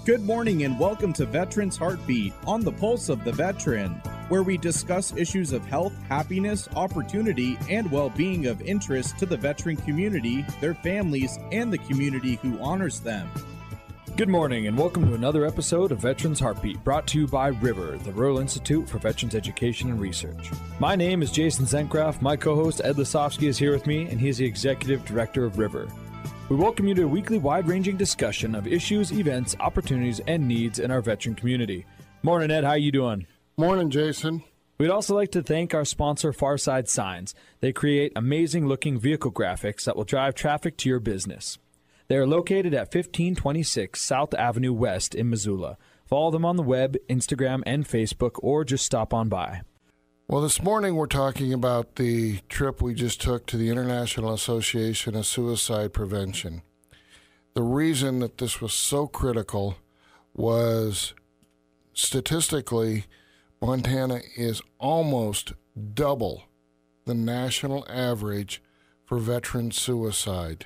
Good morning and welcome to Veterans Heartbeat on the Pulse of the Veteran, where we discuss issues of health, happiness, opportunity, and well-being of interest to the veteran community, their families, and the community who honors them. Good morning and welcome to another episode of Veterans Heartbeat, brought to you by River, the Rural Institute for Veterans Education and Research. My name is Jason Zencraft. My co-host Ed Lasofsky is here with me, and he is the Executive Director of River. We welcome you to a weekly wide-ranging discussion of issues, events, opportunities, and needs in our veteran community. Morning, Ed. How you doing? Morning, Jason. We'd also like to thank our sponsor, Farside Signs. They create amazing-looking vehicle graphics that will drive traffic to your business. They are located at 1526 South Avenue West in Missoula. Follow them on the web, Instagram, and Facebook, or just stop on by. Well, this morning we're talking about the trip we just took to the International Association of Suicide Prevention. The reason that this was so critical was statistically, Montana is almost double the national average for veteran suicide.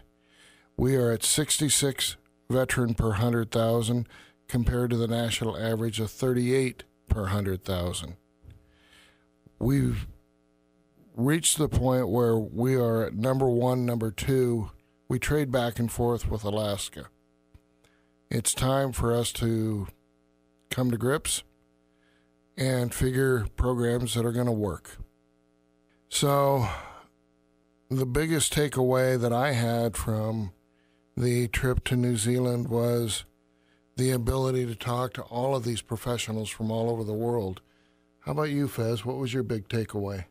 We are at 66 veteran per 100,000 compared to the national average of 38 per 100,000. We've reached the point where we are at number one, number two. We trade back and forth with Alaska. It's time for us to come to grips and figure programs that are going to work. So the biggest takeaway that I had from the trip to New Zealand was the ability to talk to all of these professionals from all over the world. How about you, Fez? What was your big takeaway?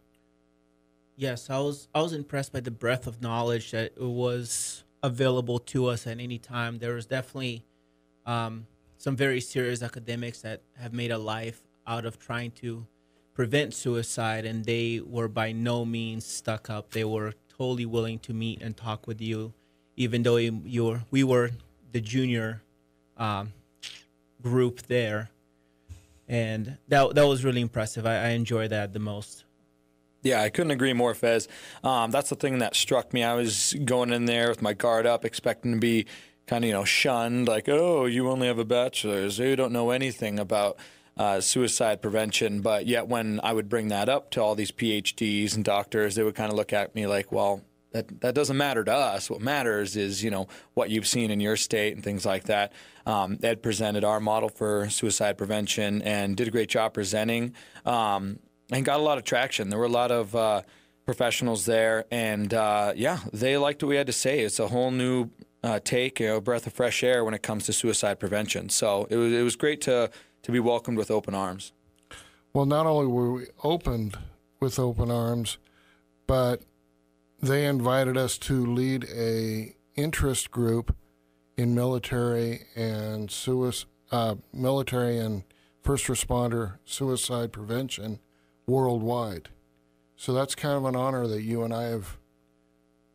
Yes, I was impressed by the breadth of knowledge that was available to us at any time. There was definitely some very serious academics that have made a life out of trying to prevent suicide, and they were by no means stuck up. They were totally willing to meet and talk with you, even though we were the junior group there. And that was really impressive. I enjoyed that the most. Yeah, I couldn't agree more, Fez. That's the thing that struck me. I was going in there with my guard up, expecting to be kind of, shunned, like, oh, you only have a bachelor's, you don't know anything about suicide prevention. But yet when I would bring that up to all these PhDs and doctors, they would kind of look at me like, well, that doesn't matter to us. What matters is, what you've seen in your state and things like that. Ed presented our model for suicide prevention and did a great job presenting and got a lot of traction. There were a lot of professionals there, and, they liked what we had to say. It's a whole new take, a breath of fresh air when it comes to suicide prevention. So it was great to be welcomed with open arms. Well, not only were we opened with open arms, but they invited us to lead a interest group in military and first responder suicide prevention worldwide. So that's kind of an honor that you and I have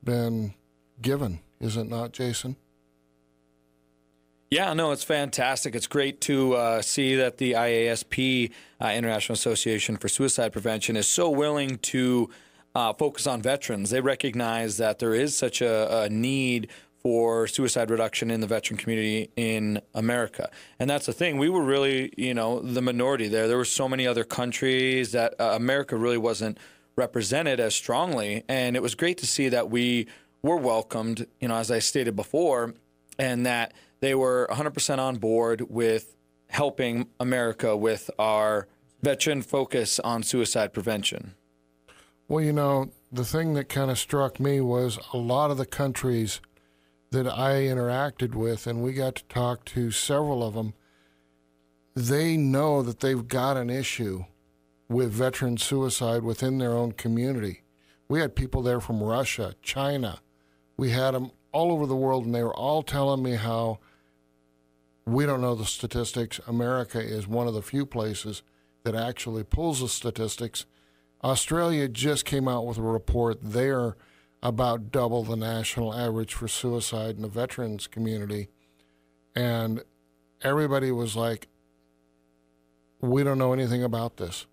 been given, is it not, Jason? Yeah, no, it's fantastic. It's great to see that the IASP, International Association for Suicide Prevention, is so willing to focus on veterans. They recognize that there is such a need for suicide reduction in the veteran community in America. And that's the thing. We were really, the minority there. There were so many other countries that America really wasn't represented as strongly. And it was great to see that we were welcomed, as I stated before, and that they were 100% on board with helping America with our veteran focus on suicide prevention. Well, the thing that kind of struck me was a lot of the countries that I interacted with, and we got to talk to several of them, they know that they've got an issue with veteran suicide within their own community. We had people there from Russia, China. We had them all over the world, and they were all telling me how we don't know the statistics. America is one of the few places that actually pulls the statistics. Australia just came out with a report. They're about double the national average for suicide in the veterans community. And everybody was like, we don't know anything about this.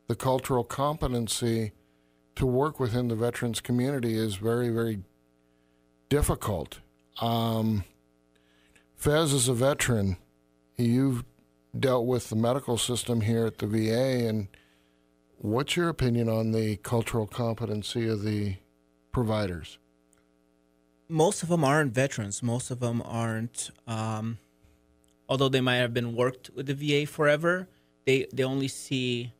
The cultural competency to work within the veterans community is very, very difficult. Fez is a veteran. you've dealt with the medical system here at the VA, and what's your opinion on the cultural competency of the providers? Most of them aren't veterans. Most of them aren't, although they might have been worked with the VA forever, they only see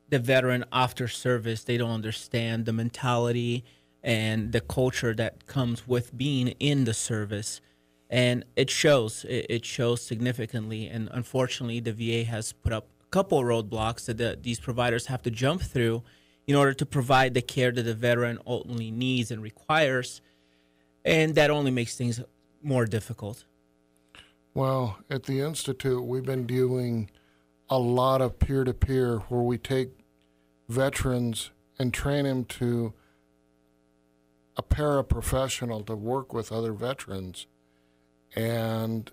the veteran after service. They don't understand the mentality and the culture that comes with being in the service. And it shows. It shows significantly. And unfortunately, the VA has put up a couple of roadblocks that these providers have to jump through in order to provide the care that the veteran ultimately needs and requires. And that only makes things more difficult. Well, at the Institute, we've been doing a lot of peer-to-peer where we take veterans and train them to a paraprofessional to work with other veterans. And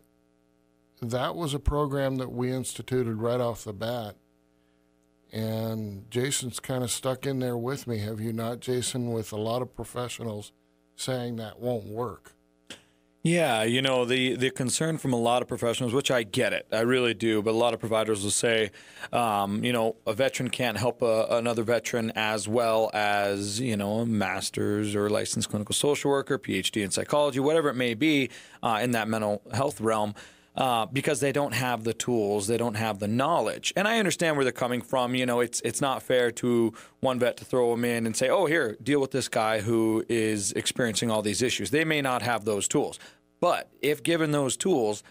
that was a program that we instituted right off the bat. And Jason's kind of stuck in there with me, have you not, Jason, with a lot of professionals saying that won't work? Yeah, you know, the concern from a lot of professionals, which I get it, I really do, but a lot of providers will say, you know, a veteran can't help another veteran as well as, you know, a master's or licensed clinical social worker, PhD in psychology, whatever it may be in that mental health realm. Because they don't have the tools, they don't have the knowledge. And I understand where they're coming from. You know, it's not fair to one vet to throw them in and say, oh, here, deal with this guy who is experiencing all these issues. They may not have those tools. But if given those tools,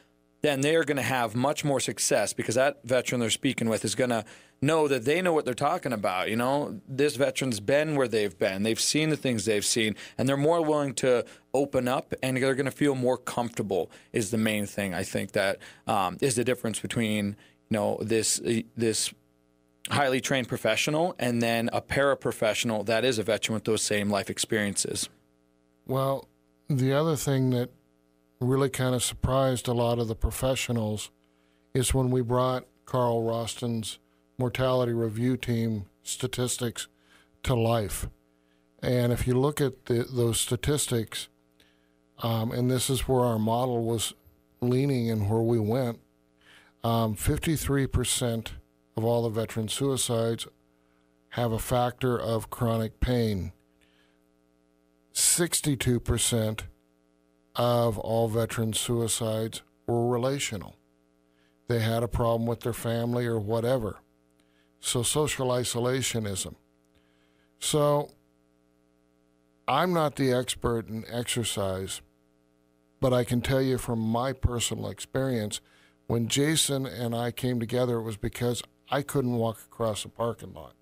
then they are going to have much more success because that veteran they're speaking with is going to know that they know what they're talking about. You know, this veteran's been where they've been. They've seen the things they've seen, and they're more willing to open up, and they're going to feel more comfortable is the main thing, I think, that is the difference between, you know, this highly trained professional and then a paraprofessional that is a veteran with those same life experiences. Well, the other thing that really kind of surprised a lot of the professionals is when we brought Carl Roston's mortality review team statistics to life. And if you look at those statistics, and this is where our model was leaning and where we went, 53% of all the veteran suicides have a factor of chronic pain. 62% of all veteran suicides were relational. They had a problem with their family or whatever. So social isolationism. So I'm not the expert in exercise, but I can tell you from my personal experience, when Jason and I came together, it was because I couldn't walk across a parking lot.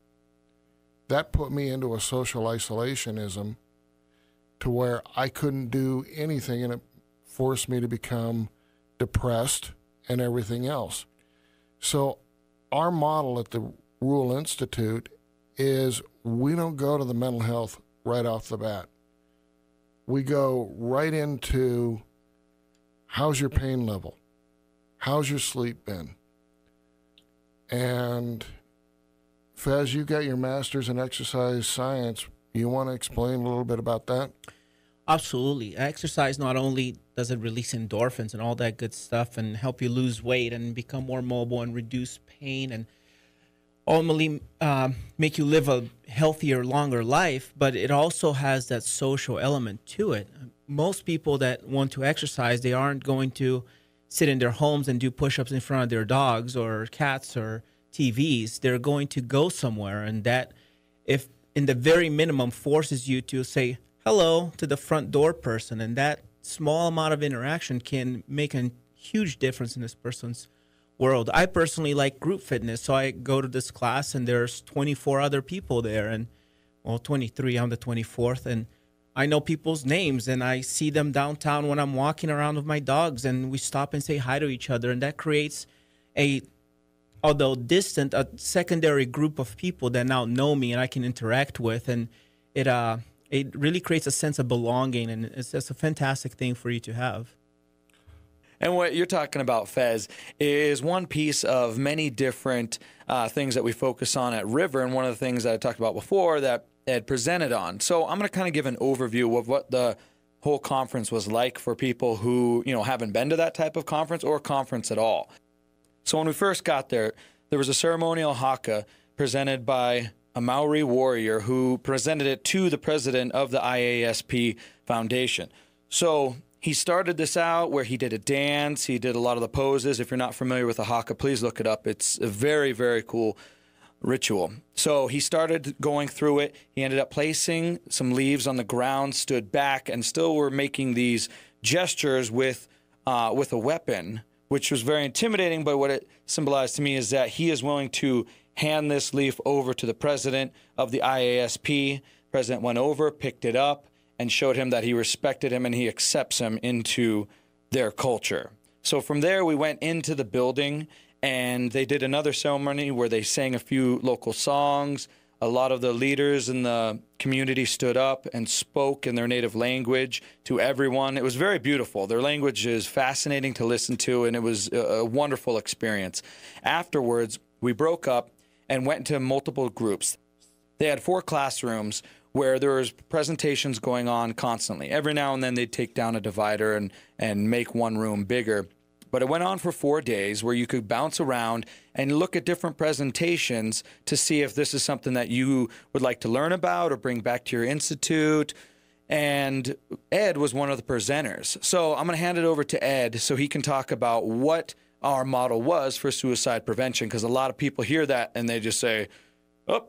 That put me into a social isolationism to where I couldn't do anything, and it forced me to become depressed and everything else. So our model at the Rural Institute is we don't go to the mental health right off the bat. We go right into how's your pain level? How's your sleep been? And Fez, you got your master's in exercise science. You want to explain a little bit about that? Absolutely. Exercise not only does it release endorphins and all that good stuff and help you lose weight and become more mobile and reduce pain and ultimately make you live a healthier, longer life, but it also has that social element to it. Most people that want to exercise, they aren't going to sit in their homes and do push-ups in front of their dogs or cats or TVs. They're going to go somewhere, and that, if in the very minimum, forces you to say hello to the front door person, and that small amount of interaction can make a huge difference in this person's world. I personally like group fitness, so I go to this class and there's 24 other people there, and 23, I'm the 24th, and I know people's names, and I see them downtown when I'm walking around with my dogs, and we stop and say hi to each other, and that creates although distant, a secondary group of people that now know me and I can interact with, and it really creates a sense of belonging, and it's just a fantastic thing for you to have. And what you're talking about, Fez, is one piece of many different things that we focus on at River, and one of the things that I talked about before that Ed presented on. So I'm going to kind of give an overview of what the whole conference was like for people who, haven't been to that type of conference or conference at all. So when we first got there, there was a ceremonial haka presented by a Maori warrior who presented it to the president of the IASP Foundation. So he started this out where he did a dance. He did a lot of the poses. If you're not familiar with the haka, please look it up. It's a very, very cool ritual. So he started going through it. He ended up placing some leaves on the ground, stood back, and still were making these gestures with a weapon, which was very intimidating. But what it symbolized to me is that he is willing to hand this leaf over to the president of the IASP. President went over, picked it up, and showed him that he respected him and he accepts him into their culture. So from there, we went into the building, and they did another ceremony where they sang a few local songs. A lot of the leaders in the community stood up and spoke in their native language to everyone. It was very beautiful. Their language is fascinating to listen to, and it was a wonderful experience. Afterwards, we broke up and went into multiple groups. They had 4 classrooms where there was presentations going on constantly. Every now and then they'd take down a divider and make one room bigger. But it went on for 4 days where you could bounce around and look at different presentations to see if this is something that you would like to learn about or bring back to your institute. And Ed was one of the presenters. So I'm going to hand it over to Ed so he can talk about what our model was for suicide prevention, because a lot of people hear that and they just say, oh,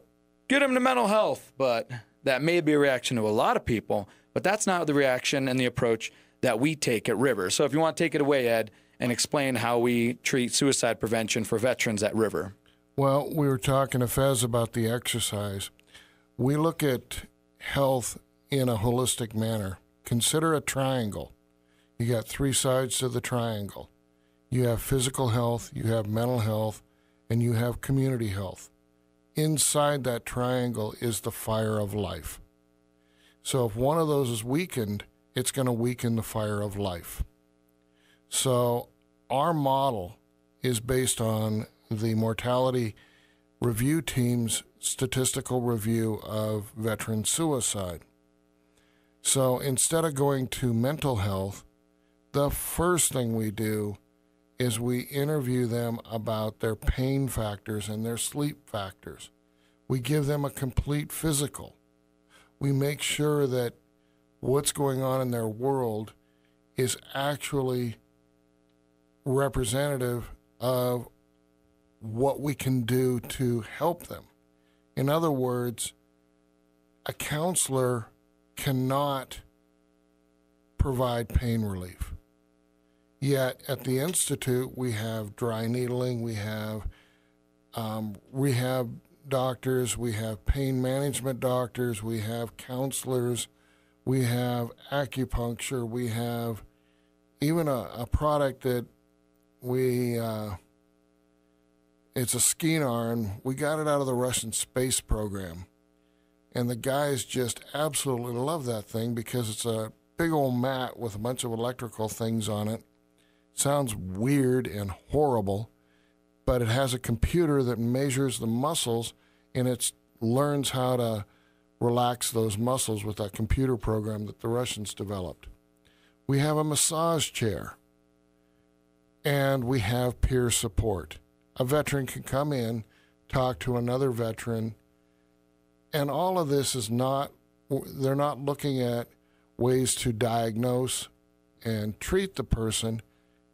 get him to mental health. But that may be a reaction to a lot of people, but that's not the reaction and the approach that we take at River. So if you want to take it away, Ed, and explain how we treat suicide prevention for veterans at River. Well, we were talking to Fez about the exercise. We look at health in a holistic manner. Consider a triangle. You got 3 sides to the triangle. You have physical health, you have mental health, and you have community health. Inside that triangle is the fire of life. So if one of those is weakened, it's going to weaken the fire of life. So our model is based on the mortality review team's statistical review of veteran suicide. So instead of going to mental health, the first thing we do is we interview them about their pain factors and their sleep factors. We give them a complete physical. We make sure that what's going on in their world is actually representative of what we can do to help them. In other words, a counselor cannot provide pain relief. Yet at the Institute, we have dry needling, we have rehab doctors, we have pain management doctors, we have counselors, we have acupuncture, we have even a product that it's a Skinar, and we got it out of the Russian space program. And the guys just absolutely love that thing because it's a big old mat with a bunch of electrical things on it. Sounds weird and horrible, but it has a computer that measures the muscles, and it learns how to relax those muscles with that computer program that the Russians developed. We have a massage chair, and we have peer support. A veteran can come in, talk to another veteran, and all of this is they're not looking at ways to diagnose and treat the person.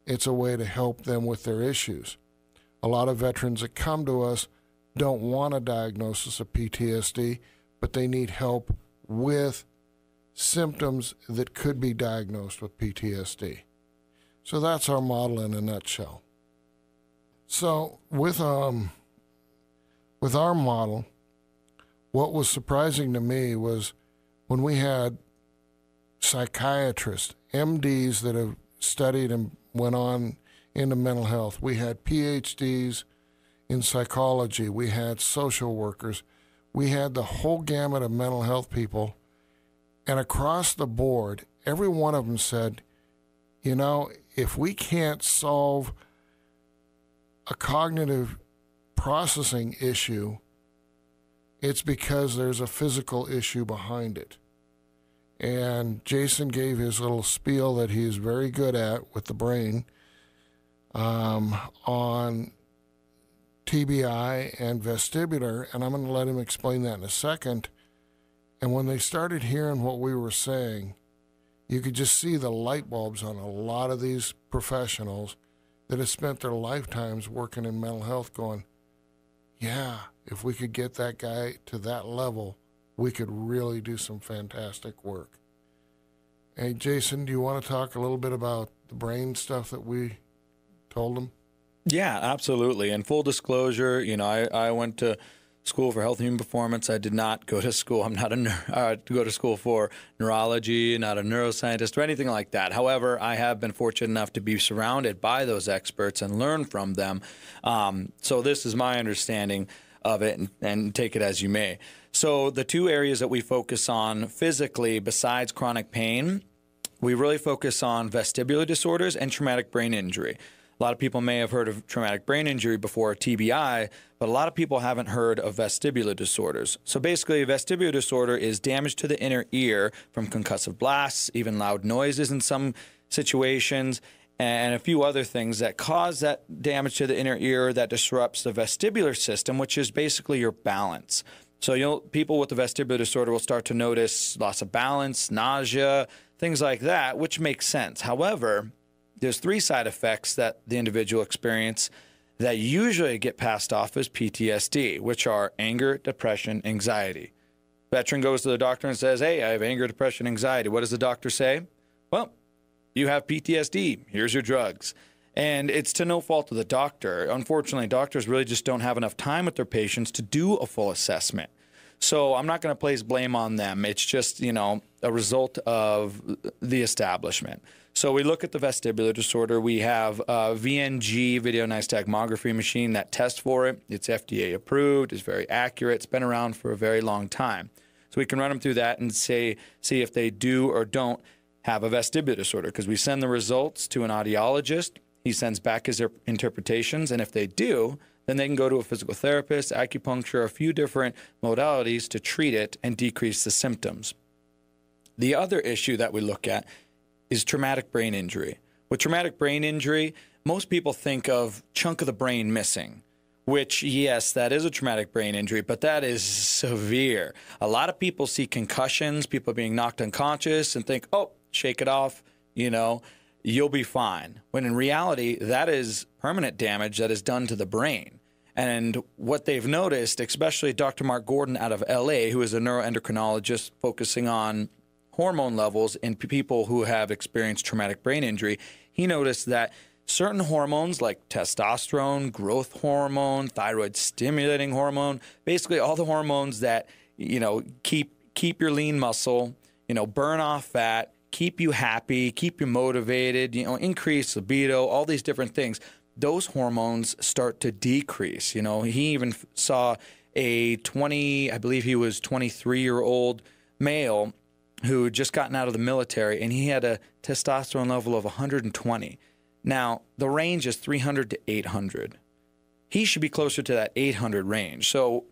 It's a way to help them with their issues. A lot of veterans that come to us don't want a diagnosis of PTSD, but they need help with symptoms that could be diagnosed with PTSD. So that's our model in a nutshell. So with our model, what was surprising to me was when we had psychiatrists, MDs that have studied and went on into mental health. We had PhDs in psychology. We had social workers. We had the whole gamut of mental health people. And across the board, every one of them said, you know, if we can't solve a cognitive processing issue, it's because there's a physical issue behind it. And Jason gave his little spiel that he's very good at with the brain on TBI and vestibular, and I'm going to let him explain that in a second. And when they started hearing what we were saying, you could just see the light bulbs on a lot of these professionals that have spent their lifetimes working in mental health going, yeah, if we could get that guy to that level, we could really do some fantastic work. Hey, Jason, do you want to talk a little bit about the brain stuff that we told them? Yeah, absolutely. And full disclosure, I went to school for health and human performance. I did not go to school. I'm not go to school for neurology, not a neuroscientist or anything like that. However, I have been fortunate enough to be surrounded by those experts and learn from them. So this is my understanding of it, and take it as you may. So the two areas that we focus on physically besides chronic pain, we really focus on vestibular disorders and traumatic brain injury. A lot of people may have heard of traumatic brain injury before, TBI, but a lot of people haven't heard of vestibular disorders. So basically, a vestibular disorder is damage to the inner ear from concussive blasts, even loud noises in some situations, and a few other things that cause that damage to the inner ear that disrupts the vestibular system, which is basically your balance. So people with the vestibular disorder will start to notice loss of balance, nausea, things like that, which makes sense. However, there's three side effects that the individual experience that usually get passed off as PTSD, which are anger, depression, anxiety. Veteran goes to the doctor and says, hey, I have anger, depression, anxiety. What does the doctor say? Well, you have PTSD. Here's your drugs. And it's to no fault of the doctor. Unfortunately, doctors really just don't have enough time with their patients to do a full assessment. So I'm not going to place blame on them. It's just, a result of the establishment. So we look at the vestibular disorder. We have a VNG, video nystagmography machine, that tests for it. It's FDA approved. It's very accurate. It's been around for a very long time. So we can run them through that and see if they do or don't have a vestibular disorder, because we send the results to an audiologist. He sends back his interpretations, and if they do, then they can go to a physical therapist, acupuncture, a few different modalities to treat it and decrease the symptoms. The other issue that we look at is traumatic brain injury. With traumatic brain injury, most people think of chunk of the brain missing, which, yes, that is a traumatic brain injury, but that is severe. A lot of people see concussions, people being knocked unconscious, and think, oh, shake it off, you'll be fine. When in reality, that is permanent damage that is done to the brain. And what they've noticed, especially Dr. Mark Gordon out of LA, who is a neuroendocrinologist focusing on hormone levels in people who have experienced traumatic brain injury, he noticed that certain hormones like testosterone, growth hormone, thyroid stimulating hormone, basically all the hormones that, keep your lean muscle, burn off fat, keep you happy, keep you motivated, increase libido, all these different things. Those hormones start to decrease. He even saw I believe he was 23-year-old male who had just gotten out of the military, and he had a testosterone level of 120. Now, the range is 300 to 800. He should be closer to that 800 range. So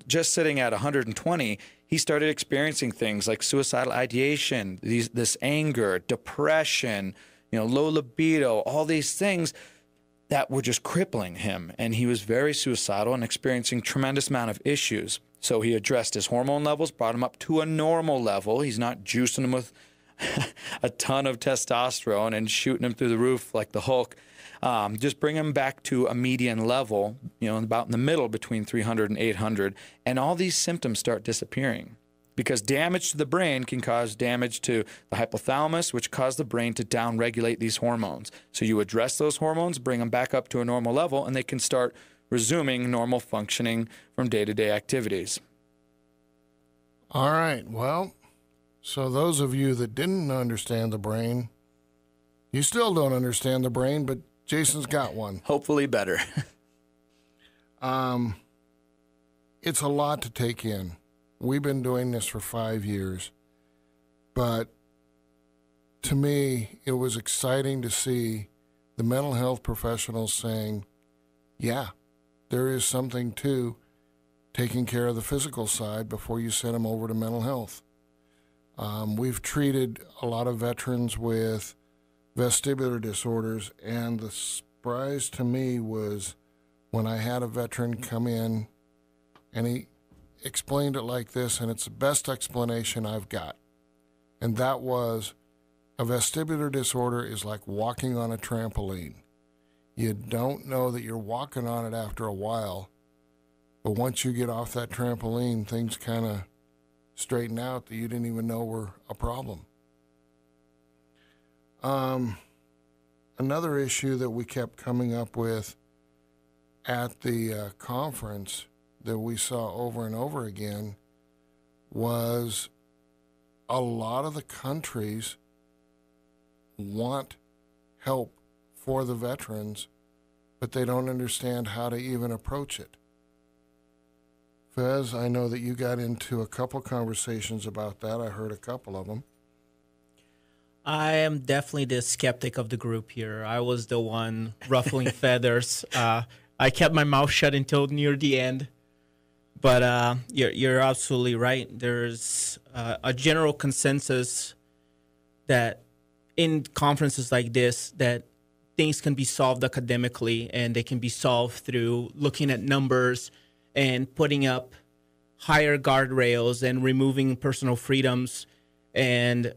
just sitting at 120, he started experiencing things like suicidal ideation, this anger, depression, low libido, all these things that were just crippling him. And he was very suicidal and experiencing tremendous amount of issues. So he addressed his hormone levels, brought him up to a normal level. He's not juicing him with a ton of testosterone and shooting him through the roof like the Hulk. Just bring him back to a median level, about in the middle between 300 and 800. And all these symptoms start disappearing, because damage to the brain can cause damage to the hypothalamus, which cause the brain to downregulate these hormones. So you address those hormones, bring them back up to a normal level, and they can start resuming normal functioning from day-to-day activities. All right. Well, so those of you that didn't understand the brain, you still don't understand the brain, but Jason's got one. Hopefully better. It's a lot to take in. We've been doing this for 5 years, but to me, it was exciting to see the mental health professionals saying, yeah, there is something to taking care of the physical side before you send them over to mental health. We've treated a lot of veterans with vestibular disorders, and the surprise to me was when I had a veteran come in and he explained it like this, and it's the best explanation I've got. And that was, a vestibular disorder is like walking on a trampoline. You don't know that you're walking on it after a while, but once you get off that trampoline, things kind of straighten out that you didn't even know were a problem. Another issue that we kept coming up with at the conference that we saw over and over again was a lot of the countries want help for the veterans, but they don't understand how to even approach it. Fez, I know that you got into a couple conversations about that. I heard a couple of them. I am definitely the skeptic of the group here. I was the one ruffling feathers. I kept my mouth shut until near the end. But you're absolutely right. There's a general consensus that in conferences like this, that things can be solved academically, and they can be solved through looking at numbers and putting up higher guardrails and removing personal freedoms. And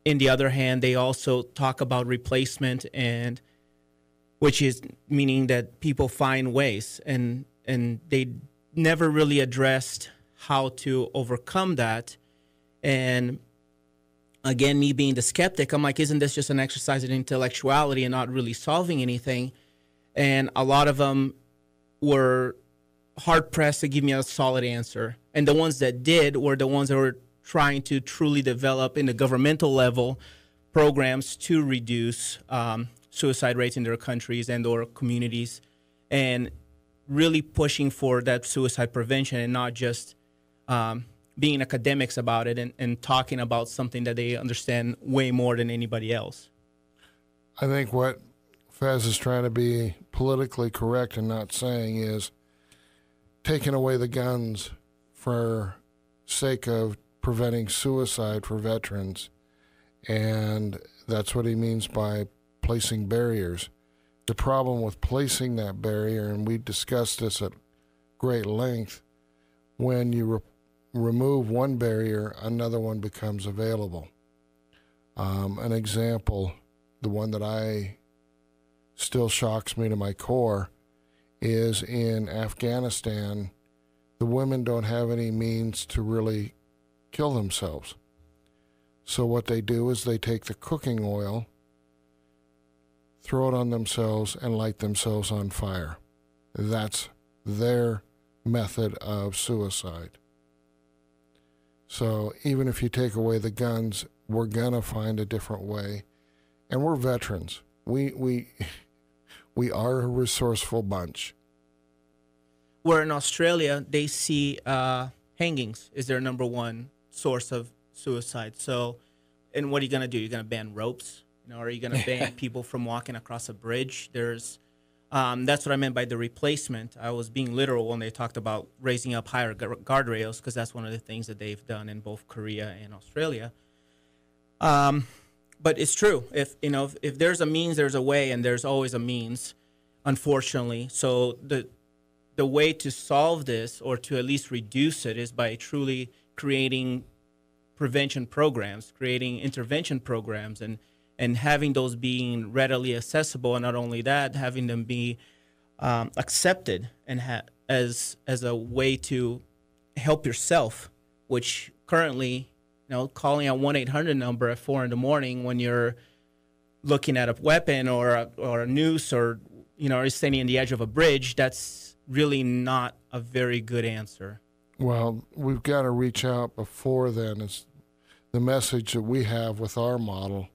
in the other hand, they also talk about replacement, and which is meaning that people find ways, and they never really addressed how to overcome that. And again, me being the skeptic, I'm like, isn't this just an exercise in intellectuality and not really solving anything? And a lot of them were hard-pressed to give me a solid answer. And the ones that did were the ones that were trying to truly develop in the governmental level programs to reduce suicide rates in their countries and or communities, and really pushing for that suicide prevention, and not just being academics about it and talking about something that they understand way more than anybody else. I think what Fez is trying to be politically correct and not saying is taking away the guns for sake of preventing suicide for veterans. And that's what he means by placing barriers. The problem with placing that barrier, and we discussed this at great length, when you remove one barrier, another one becomes available. An example, the one that I still shocks me to my core, is in Afghanistan, the women don't have any means to really kill themselves. So what they do is they take the cooking oil, throw it on themselves, and light themselves on fire. That's their method of suicide. So even if you take away the guns, we're going to find a different way. And we're veterans. We are a resourceful bunch. Where in Australia, they see hangings is their number one source of suicide. So, and what are you going to do? You're going to ban ropes? You know, are you going to ban people from walking across a bridge? There's, that's what I meant by the replacement. I was being literal when they talked about raising up higher guardrails, because that's one of the things that they've done in both Korea and Australia. But it's true. If there's a means, there's a way, and there's always a means, unfortunately. So the way to solve this, or to at least reduce it, is by truly creating prevention programs, creating intervention programs, and having those being readily accessible, and not only that, having them be accepted and as a way to help yourself, which currently, calling a 1-800 number at 4 a.m. when you're looking at a weapon or a noose, or you're standing on the edge of a bridge, that's really not a very good answer. Well, we've got to reach out before then. It's the message that we have with our model.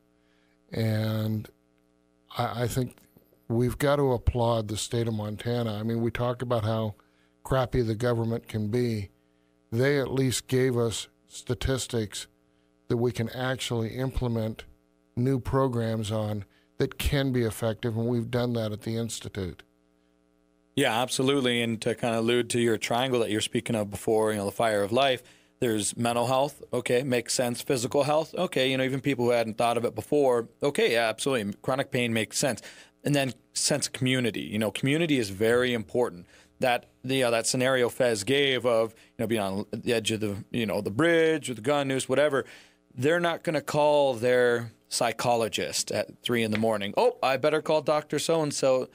And I think we've got to applaud the state of Montana. I mean, we talk about how crappy the government can be. They at least gave us statistics that we can actually implement new programs on that can be effective, and we've done that at the Institute. Yeah, absolutely. And to kind of allude to your triangle that you're speaking of before, the fire of life, there's mental health. Okay, makes sense. Physical health. Okay, even people who hadn't thought of it before. Okay, yeah, absolutely. Chronic pain makes sense. And then sense of community. Community is very important. That that scenario Fez gave of being on the edge of the bridge with the gun noose, whatever. They're not going to call their psychologist at 3 a.m. Oh, I better call Dr. So-and-so.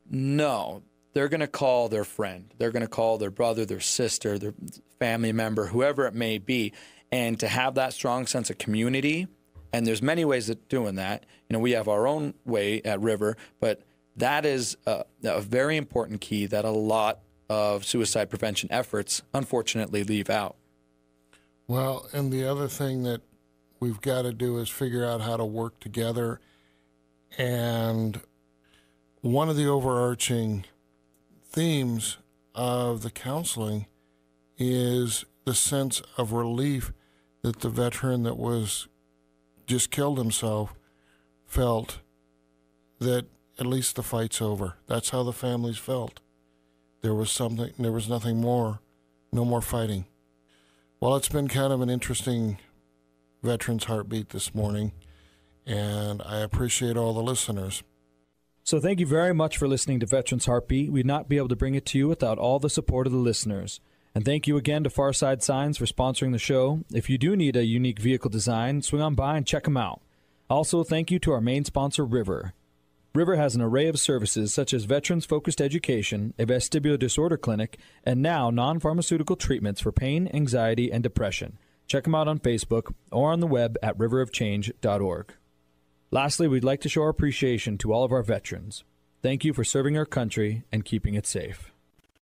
No, they're going to call their friend. They're going to call their brother, their sister, their family member, whoever it may be. And to have that strong sense of community, and there's many ways of doing that. We have our own way at River, but that is a very important key that a lot of suicide prevention efforts, unfortunately, leave out. Well, and the other thing that we've got to do is figure out how to work together. And one of the overarching themes of the counseling is the sense of relief that the veteran that was just killed himself felt, that at least the fight's over. That's how the families felt. There was nothing more, no more fighting. Well, it's been kind of an interesting Veterans Heartbeat this morning, and I appreciate all the listeners. So thank you very much for listening to Veterans Heartbeat. We'd not be able to bring it to you without all the support of the listeners. And thank you again to Farside Signs for sponsoring the show. If you do need a unique vehicle design, swing on by and check them out. Also, thank you to our main sponsor, River. River has an array of services such as veterans-focused education, a vestibular disorder clinic, and now non-pharmaceutical treatments for pain, anxiety, and depression. Check them out on Facebook or on the web at riverofchange.org. Lastly, we'd like to show our appreciation to all of our veterans. Thank you for serving our country and keeping it safe.